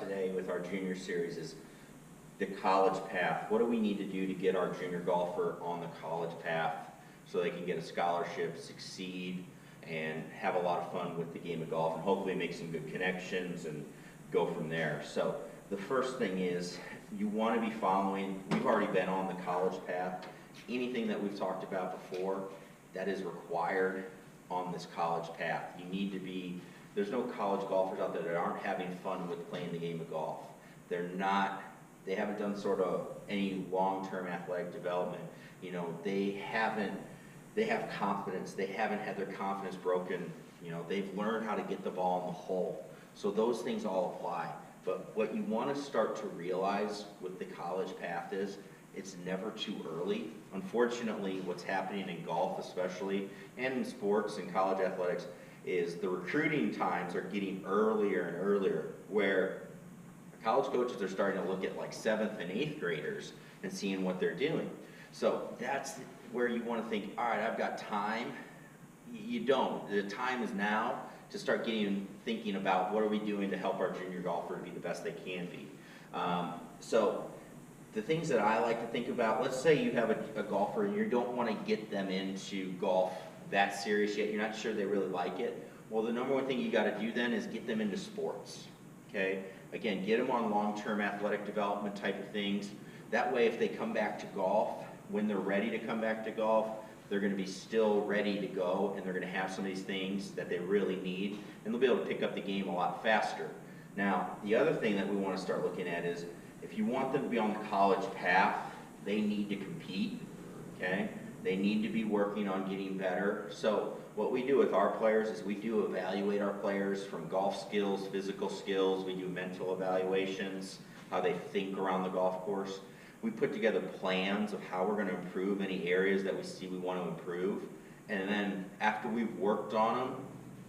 today with our junior series is the college path. What do we need to do to get our junior golfer on the college path so they can get a scholarship, succeed, and have a lot of fun with the game of golf, and hopefully make some good connections and go from there. So the first thing is you want to be following, we've already been on the college path. Anything that we've talked about before that is required on this college path. You need to be, there's no college golfers out there that aren't having fun with playing the game of golf. They haven't done sort of any long-term athletic development. You know, they have confidence. They haven't had their confidence broken. You know, they've learned how to get the ball in the hole. So those things all apply. But what you want to start to realize with the college path is it's never too early. Unfortunately, what's happening in golf especially, and in sports and college athletics, is the recruiting times are getting earlier and earlier, where college coaches are starting to look at like 7th and 8th graders and seeing what they're doing. So that's where you want to think, all right, I've got time. You don't. The time is now to start thinking about what are we doing to help our junior golfer to be the best they can be. So the things that I like to think about, let's say you have a golfer and you don't want to get them into golf that serious yet, you're not sure they really like it. Well, the number one thing you got to do then is get them into sports, okay? Again, get them on long-term athletic development type of things. That way, if they come back to golf, when they're ready to come back to golf, they're going to be still ready to go, and they're going to have some of these things that they really need, and they'll be able to pick up the game a lot faster. Now, the other thing that we want to start looking at is if you want them to be on the college path, they need to compete, okay? They need to be working on getting better. So what we do with our players is we do evaluate our players from golf skills, physical skills. We do mental evaluations, how they think around the golf course. We put together plans of how we're going to improve any areas that we see we want to improve. And then after we've worked on them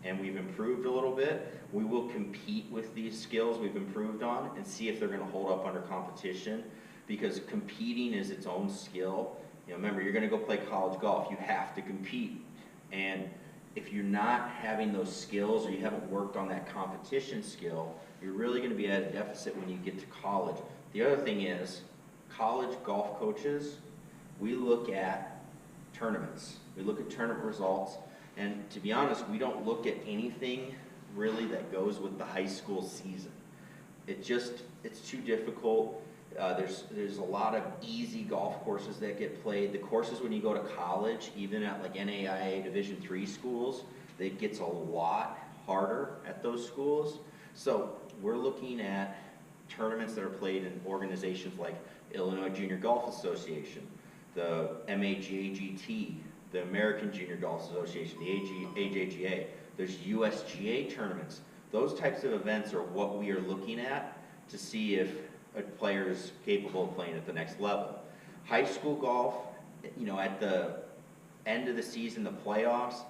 and we've improved a little bit, we will compete with these skills we've improved on and see if they're going to hold up under competition, because competing is its own skill. You know, remember, you're going to go play college golf. You have to compete. And if you're not having those skills or you haven't worked on that competition skill, you're really going to be at a deficit when you get to college. The other thing is, college golf coaches, we look at tournaments. We look at tournament results. And to be honest, we don't look at anything really that goes with the high school season. It's too difficult. There's a lot of easy golf courses that get played. The courses when you go to college, even at like NAIA Division III schools, it gets a lot harder at those schools. So we're looking at tournaments that are played in organizations like Illinois Junior Golf Association, the MAGAGT, the American Junior Golf Association, the AJGA. There's USGA tournaments. Those types of events are what we are looking at to see if a player is capable of playing at the next level. High school golf, you know, at the end of the season, the playoffs,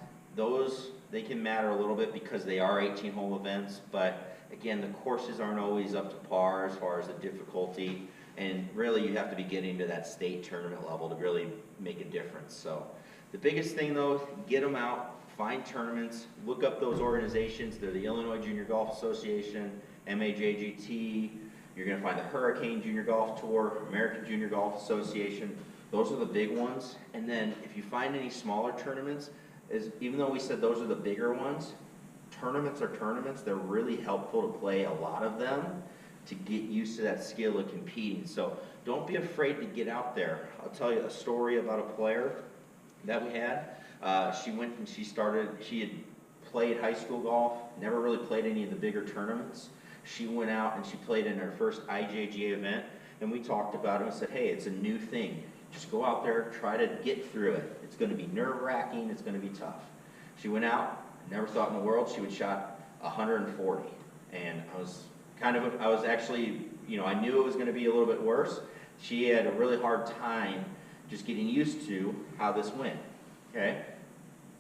they can matter a little bit because they are 18-hole events, but again, the courses aren't always up to par as far as the difficulty, and really you have to be getting to that state tournament level to really make a difference. So the biggest thing though, get them out, find tournaments, look up those organizations. They're the Illinois Junior Golf Association, MAJGT, you're going to find the Hurricane Junior Golf Tour, American Junior Golf Association. Those are the big ones. And then if you find any smaller tournaments, even though we said those are the bigger ones, tournaments are tournaments. They're really helpful to play a lot of them to get used to that skill of competing. So don't be afraid to get out there. I'll tell you a story about a player that we had. She went and she had played high school golf, never really played any of the bigger tournaments. She went out and she played in her first IJGA event, and we talked about it and said, hey, it's a new thing. Just go out there, try to get through it. It's going to be nerve-wracking, it's going to be tough. She went out, never thought in the world she would shot 140. And I was actually, you know, I knew it was going to be a little bit worse. She had a really hard time just getting used to how this went, okay?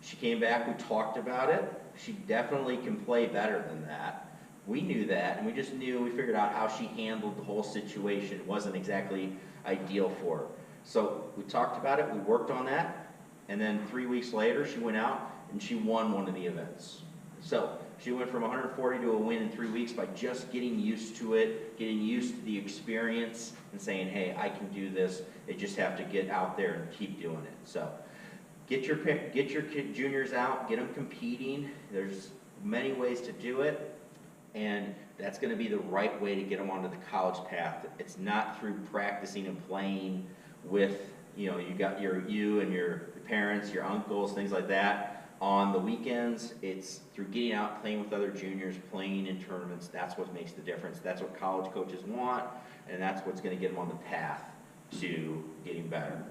She came back, we talked about it. She definitely can play better than that. We knew that, and we figured out how she handled the whole situation. It wasn't exactly ideal for her. So we talked about it, we worked on that, and then 3 weeks later she went out and she won one of the events. So She went from 140 to a win in 3 weeks by just getting used to it, getting used to the experience, and saying, hey, I can do this. They just have to get out there and keep doing it. So get your juniors out, get them competing. There's many ways to do it, and that's going to be the right way to get them onto the college path. It's not through practicing and playing with, you got you and your parents, your uncles, things like that on the weekends. It's through getting out, playing with other juniors, playing in tournaments. That's what makes the difference. That's what college coaches want, and that's what's going to get them on the path to getting better.